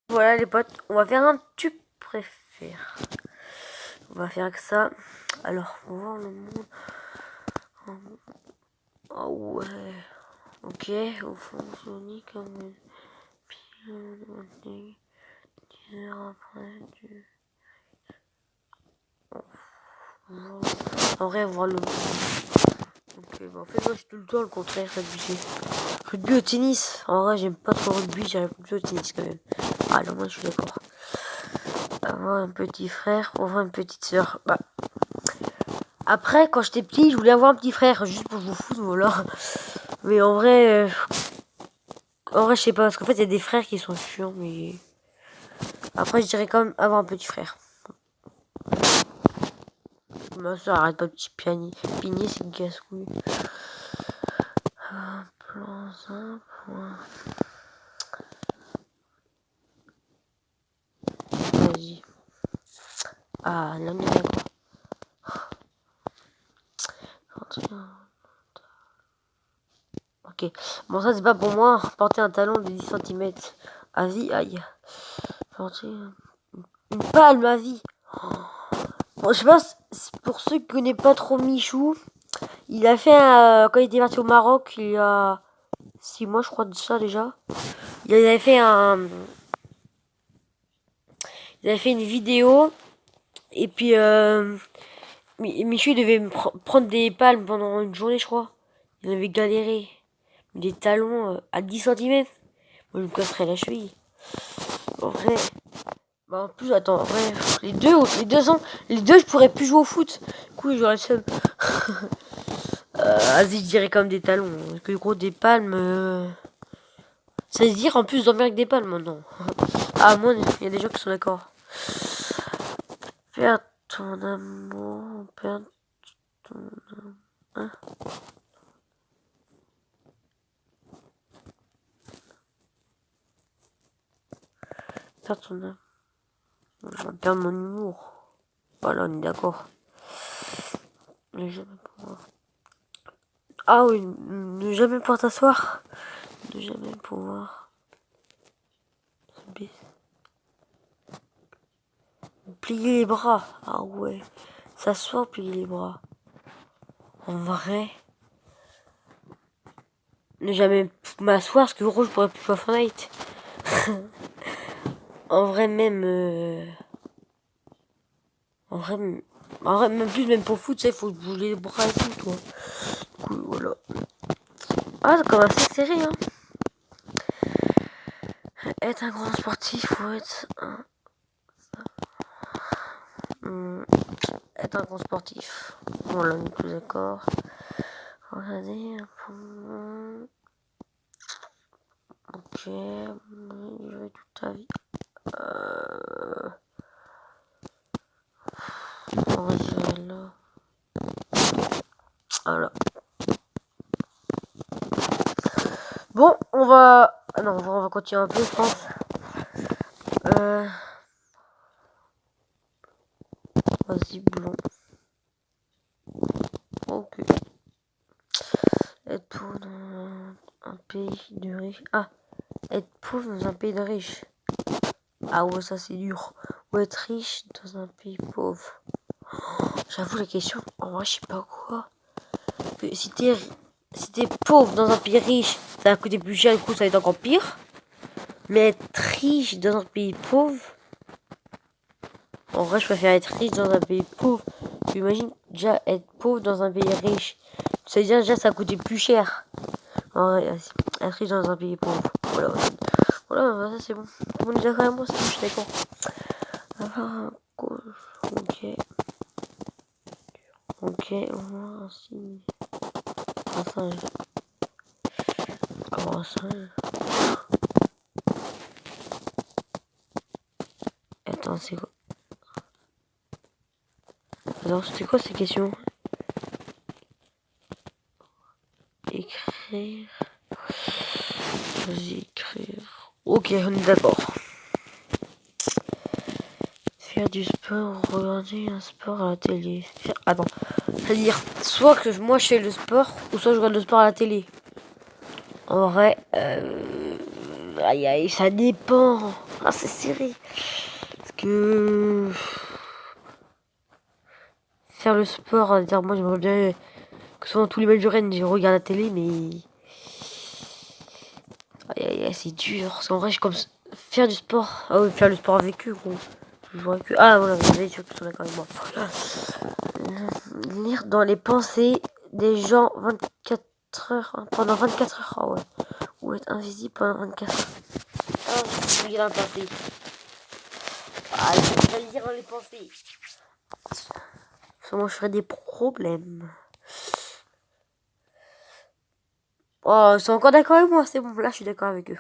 Voilà les potes, on va faire un tu préfères. On va faire que ça. Alors, on va voir le monde. Oh ouais. Ok, au fond, Sonic comme une pile de après du. En vrai, voir le monde. Ok, bah en fait, moi, je suis tout le temps le contraire, rugby. Rugby au tennis. En vrai, j'aime pas trop le rugby, j'aime plus au tennis quand même. Ah, non, moi, je suis d'accord. Avoir un petit frère, avoir une petite soeur. Bah. Après, quand j'étais petit, je voulais avoir un petit frère, juste pour jouer au foot, voilà. Mais en vrai, je sais pas, parce qu'en fait, il y a des frères qui sont chiants, mais... Après, je dirais quand même avoir un petit frère. Ma soeur arrête pas de petit pigner, c'est une casse-couille. Un plan, un point. Vas-y. Ah, là, on est d'accord. Ok. Bon, ça, c'est pas pour moi. Porter un talon de 10 cm. Asie, aïe. Porter une palme, asie. Bon, je sais pas, pour ceux qui connaissent pas trop Michou, il a fait, quand il était parti au Maroc, il y a 6 mois, je crois, de ça déjà. Il avait fait une vidéo, et puis, Michou, il devait prendre des palmes pendant une journée, je crois. Il avait galéré. Des talons à 10 cm. Moi, je me casserais la cheville. En vrai. Bah, en plus, attends, en vrai, les deux, je pourrais plus jouer au foot. Du coup, j'aurais le seum. Vas-y, je dirais comme des talons. Parce que gros, des palmes. Ça se dire en plus dormir avec des palmes, non. Ah, moi, il y a des gens qui sont d'accord. Perdre ton amour, perdre ton amour. Hein? Perdre ton amour. Je vais perdre mon humour. Voilà, on est d'accord. Ne jamais pouvoir. Ah oui, ne jamais pouvoir t'asseoir. Ne jamais pouvoir se baisser. Plier les bras. Ah ouais. S'asseoir, plier les bras. En vrai. Ne jamais m'asseoir parce que gros, je pourrais plus jouer à Fortnite. En vrai, même. En vrai, même plus, même pour foot, il faut bouger les bras et tout, toi. Du coup, voilà. Ah, c'est quand même assez serré, hein. Être un grand sportif ou être un. Être un grand sportif. Voilà, on est tous d'accord. Regardez. Ok. Durer toute ta vie. Là. Voilà. Bon, on va. Ah non, on va continuer un peu, je pense. Vas-y, blond. Ok. Être pauvre dans un pays de riches. Ah, être pauvre dans un pays de riches. Ah ouais, ça c'est dur. Ou être riche dans un pays pauvre. J'avoue la question, en vrai je sais pas quoi. Si t'es pauvre dans un pays riche, ça va coûter plus cher, du coup ça va être encore pire. Mais être riche dans un pays pauvre. En vrai je préfère être riche dans un pays pauvre. Tu imagines déjà être pauvre dans un pays riche. Ça veut dire déjà ça va coûter plus cher. En vrai, être riche dans un pays pauvre. Voilà, voilà, ça c'est bon. On est d'accord avec moi, je suis d'accord. Ok. Ok, on va ainsi. Un singe. Oh, un singe. Attends, c'est quoi? Alors, c'était quoi ces questions? Écrire. Vas-y, écrire. Ok, on est d'accord. Faire du sport. peux regarder un sport à la télé. Attends. C'est-à-dire, soit que moi je fais le sport, ou soit je regarde le sport à la télé. En vrai, aïe aïe, ça dépend. Ah, c'est serré. Parce que faire le sport, dire moi j'aimerais bien que souvent tous les matchs de Rennes, je regarde la télé, mais aïe aïe, aïe, c'est dur. Parce qu'en vrai, je comme faire du sport. Ah oui, faire le sport avec eux, gros. Ah voilà, vous avez sûr qu'ils sont d'accord avec moi. Lire dans les pensées des gens 24 heures, hein, pendant 24 heures. Ah ouais. Ou être invisible pendant 24 heures. Ah, je vais lire dans les pensées. Ah, je vais lire dans les pensées. Sinon, je ferais des problèmes. Oh, ils sont encore d'accord avec moi, c'est bon, là je suis d'accord avec eux.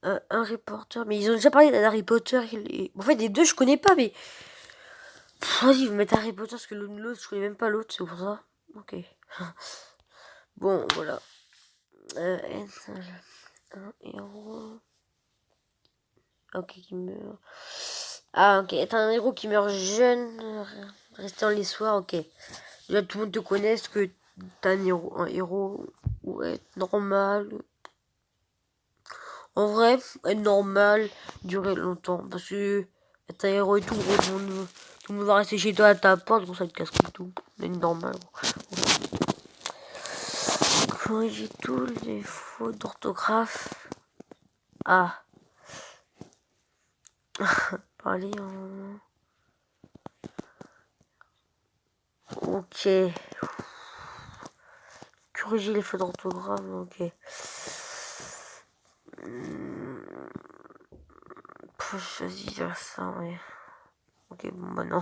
Un reporter, mais ils ont déjà parlé d'Harry Potter. En fait, les deux je connais pas, mais. Vas-y, vous mettez Harry Potter parce que l'autre, je connais même pas l'autre, c'est pour ça. Ok. Bon, voilà. Être un héros. Ok, qui meurt. Ah, ok. Être un héros qui meurt jeune, restant les soirs, ok. Déjà, tout le monde te connaît, est-ce que t'es un héros ou être normal? En vrai, être normal, durer longtemps. Parce que être un héros et tout, gros, tout le monde va rester chez toi à ta porte, gros, ça te casse le tout. Mais normal, gros. Corriger tous les fautes d'orthographe. Ah. Parler en... Ok. Corriger les fautes d'orthographe, ok. Faut choisir ça, ouais. Ok, bon, bah non.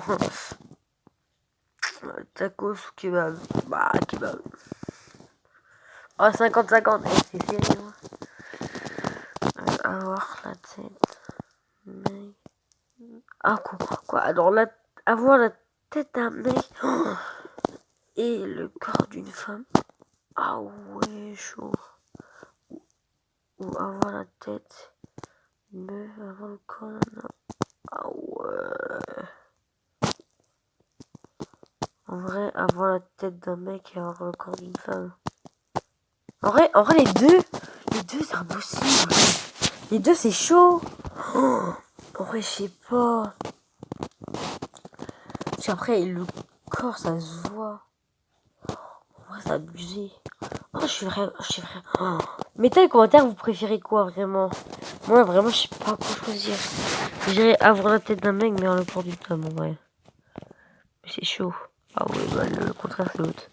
Tacos ou kebab? Bah, kebab. Oh, 50-50. C'est serré, moi. Avoir la tête. Mais... Ah, quoi? Alors, avoir la tête d'un mec et le corps d'une femme. Ah ouais, chaud. Ou avoir la tête. Mais avoir le corps d'un homme. Ah ouais. En vrai, avoir la tête d'un mec et avoir le corps d'une femme. En vrai, les deux c'est impossible. Les deux, c'est chaud. Oh, en vrai, je sais pas. Parce qu'après, le corps, ça se voit. En vrai, c'est abusé. Oh, je suis vraiment... Oh. Mettez les commentaires, vous préférez quoi, vraiment? Moi, vraiment, je sais pas quoi choisir. Je dirais avoir la tête d'un mec, mais avoir le corps d'une femme, en vrai. Mais c'est chaud. Ah ouais, bah, le contraire, c'est l'autre.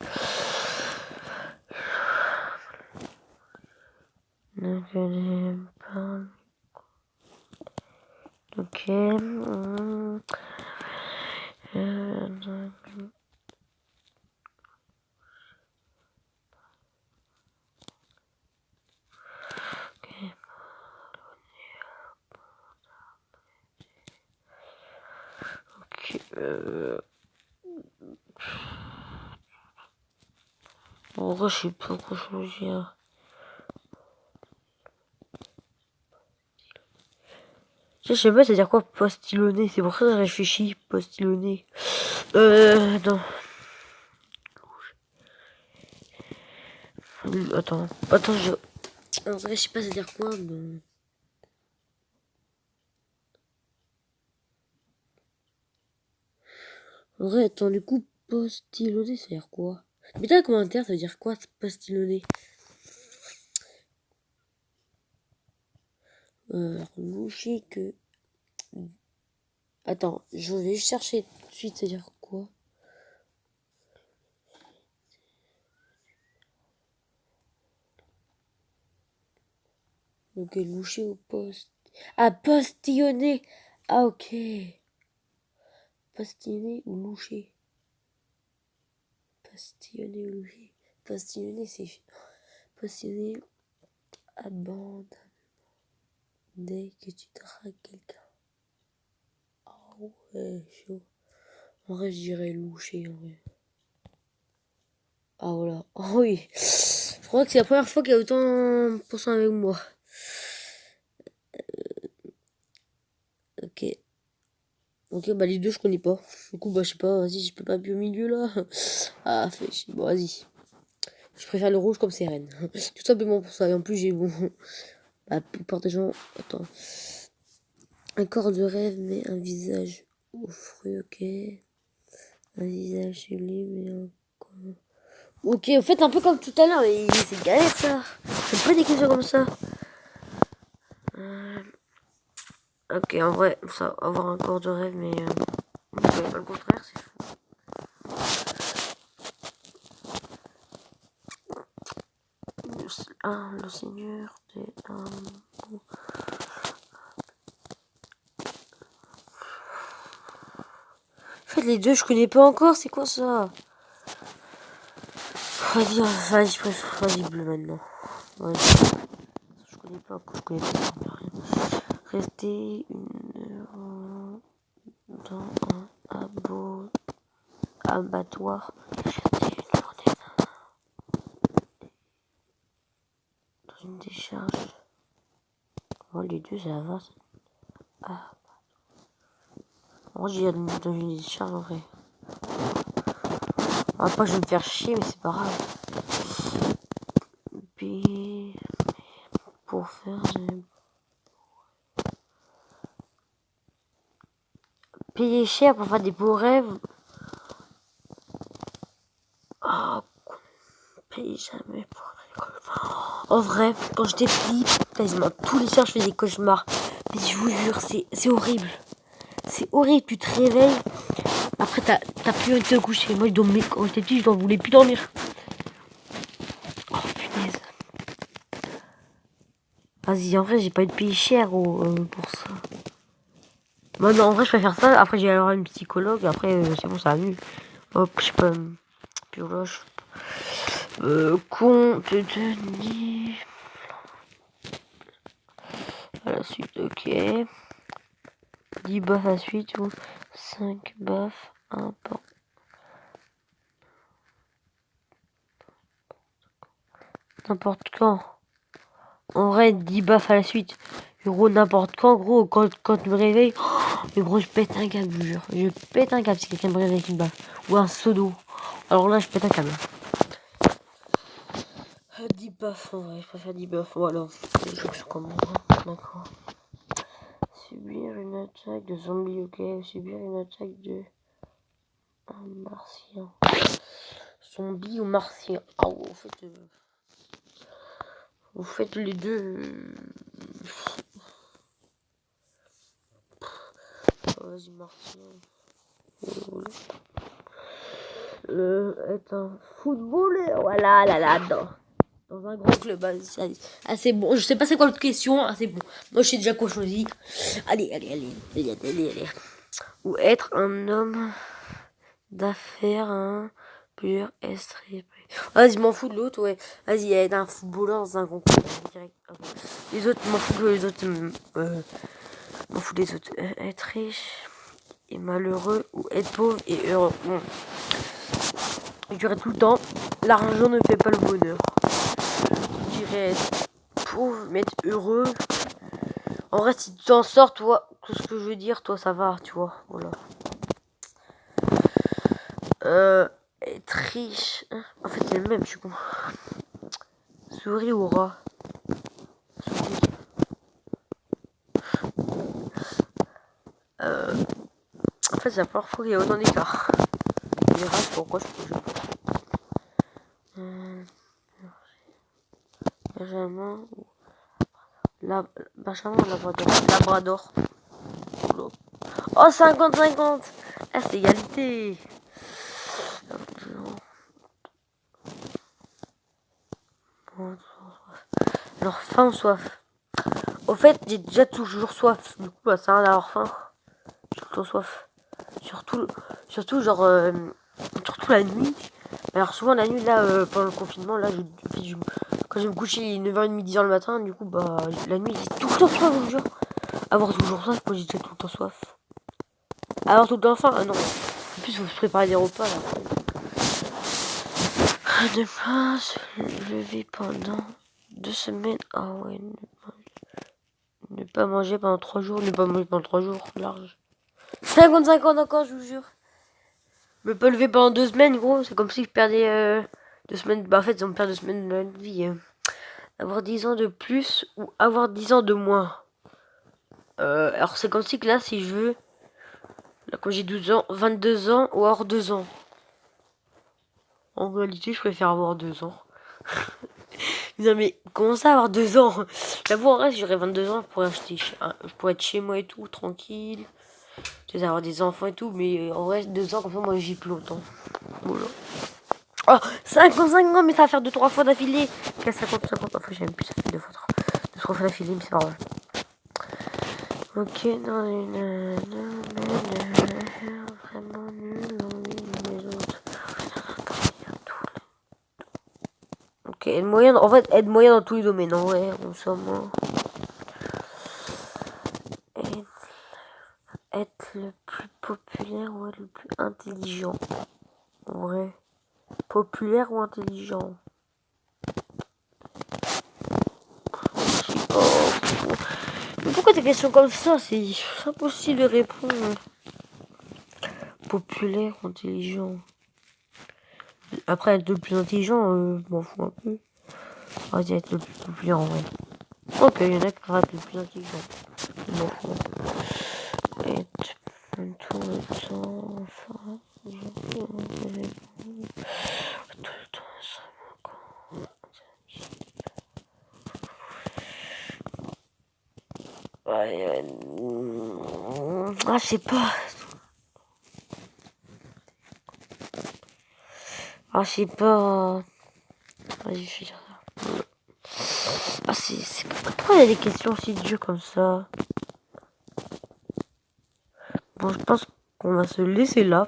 Ne connais pas... Ok. Ok. En vrai, je sais pas quoi choisir. Je sais pas, c'est-à-dire quoi postillonner? C'est pour ça que je réfléchis, postillonner. Non. Attends, en vrai, je sais pas, c'est-à-dire quoi, mais... En vrai, attends, du coup, postillonner, ça veut dire quoi? Mettez un commentaire, ça veut dire quoi, postillonner? Loucher que... Attends, je vais chercher tout de suite, ça veut dire quoi? Ok, loucher au poste. Ah, postillonner. Ah, ok. Postillonner ou loucher? Postillonner ou loucher? Postillonner, c'est... Postillonner, abandonner dès que tu dragues quelqu'un. Ah ouais, chaud. En vrai, je dirais loucher, en vrai. Ah voilà. Oh oui. Je crois que c'est la première fois qu'il y a autant de pourcents avec moi. Ok, bah les deux, je connais pas. Du coup, bah je sais pas, vas-y, je peux pas appuyer au milieu là. Ah, fait chier. Bon, vas-y. Je préfère le rouge comme sirène. Tout simplement pour ça. Et en plus, j'ai bon. La plupart des gens. Attends. Un corps de rêve, mais un visage aux fruits, ok. Un visage sublime, mais un corps. Ok, en fait, un peu comme tout à l'heure, mais c'est galère ça. J'aime pas des questions comme ça. Ok, en vrai, ça, avoir un corps de rêve, mais. Pas le contraire, c'est fou. Le seigneur des. En fait, les deux, je connais pas encore, c'est quoi ça? Vas-y, vas-y, bleu maintenant. Vas-y. Je connais pas, rien. Rester une heure dans un abattoir. Rester une journée dans une décharge. Oh, les deux, ça va. Ah. Moi, j'ai dans une décharge en vrai. Après, je vais me faire chier, mais c'est pas grave. Puis, pour faire payer cher pour faire des beaux rêves. Ah, payer jamais pour rêver. En vrai, quand j'étais petit, quasiment tous les soirs, je faisais des cauchemars. Mais je vous jure, c'est horrible. C'est horrible, tu te réveilles. Après, t'as plus envie de te coucher. Moi, quand j'étais petit, je n'en voulais plus dormir. Oh, punaise. Vas-y, en vrai, j'ai pas eu de payer cher pour ça. Moi, non, en vrai, je préfère ça. Après, j'ai alors une psychologue. Après, c'est bon, ça annule. Hop, je sais pas. Pioche. Compte tenir. À la suite, ok. 10 baffes à la suite ou 5 baffes. N'importe quand. En vrai, 10 baffes à la suite. Gros, n'importe quand, gros, quand je me réveille. Oh, mais gros, je pète un câble, je vous jure. Je pète un câble si quelqu'un me réveille avec une baffe. Ou un seau d'eau. Alors là, je pète un câble. 10 baffes, en vrai, je préfère 10 baffes. Voilà. Les gens sont comme moi. D'accord. Subir une attaque de zombie, ok. Subir une attaque de. Un martien. Zombie ou martien. Ah, vous faites les deux. Vas-y, martien. Être un footballeur, voilà, là, dans un gros club. Ah, c'est bon, je sais pas c'est quoi l'autre question, ah, c'est bon. Moi, je sais déjà quoi choisir. Allez. Ou être un homme d'affaires, hein, pur, estré. Vas-y, m'en fous de l'autre, ouais. Vas-y, être un footballeur dans un gros club, direct. Okay. Les autres, m'en fous que les autres, m'en fous des autres. Être riche et malheureux, ou être pauvre et heureux. Bon. Je dirais tout le temps, l'argent ne fait pas le bonheur. Je dirais être pauvre, mais être heureux. En vrai, si tu t'en sors, toi, tout ce que je veux dire, toi, ça va, tu vois. Voilà. Être riche. En fait, c'est le même, je suis con. Souris ou rat? Souris. En fait, c'est la première fois qu'il y a autant d'écart. Les rats, pourquoi je peux pas. Benjamin ou Benjamin ou Labrador. Oh, 50-50. Ah, c'est égalité. Alors, faim ou soif? Au fait, j'ai déjà toujours soif. Du coup, bah, ça sert à rien d'avoir faim. J'ai tout le temps soif. Surtout genre, surtout la nuit. Alors, souvent, la nuit, là, pendant le confinement, là, quand je vais me coucher, il est 9h30, 10h le matin. Du coup, bah, la nuit, j'ai tout le temps soif, je vous jure. Avoir toujours soif, moi, j'ai déjà tout le temps soif. Alors, tout le temps faim, ah non. En plus, il faut se préparer des repas, là. Ne pas se lever pendant 2 semaines. Ah ouais, ne pas manger pendant 3 jours. Ne pas manger pendant 3 jours, large. 55 ans encore, je vous jure. Je me peux lever pendant 2 semaines, gros. C'est comme si je perdais 2 semaines. Bah, en fait, on perd 2 semaines de vie. Avoir 10 ans de plus ou avoir 10 ans de moins. Alors, c'est comme si que là, si je veux. Là, quand j'ai 12 ans, 22 ans ou avoir 2 ans. En réalité, je préfère avoir 2 ans. Non, mais comment ça, avoir 2 ans? J'avoue, en vrai, si j'aurais 22 ans, je pourrais acheter. Je pourrais être chez moi et tout, tranquille. Je vais avoir des enfants et tout, mais en vrai, 2 ans, comme ça, moi, j'y plus longtemps. Voilà. Oh, 55 ans, mais ça va faire 2-3 fois d'affilée. 50, enfin, j'aime plus, ça fait 2-3 fois d'affilée, mais c'est pas grave. Ok, dans une... Vraiment nul, les autres. Ok, aide moyen, en fait, aide moyen dans tous les domaines, en vrai, on s'en moque. Être le plus populaire ou être le plus intelligent? En vrai. Populaire ou intelligent? Oh. Mais pourquoi des questions comme ça? C'est impossible de répondre. Populaire ou intelligent? Après, être le plus intelligent, je m'en fous un peu. On va dire être le plus populaire en vrai. Ok, il y en a qui vont être le plus intelligent. Je m'en fous. Être tout le temps. Enfin, ouais, ah, je sais pas. Ah, je sais pas. Vas-y, je vais dire ça. Ah, c'est... Pourquoi il y a des questions si dures comme ça? Bon, je pense qu'on va se laisser là.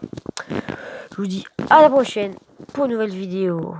Je vous dis à la prochaine pour une nouvelle vidéo.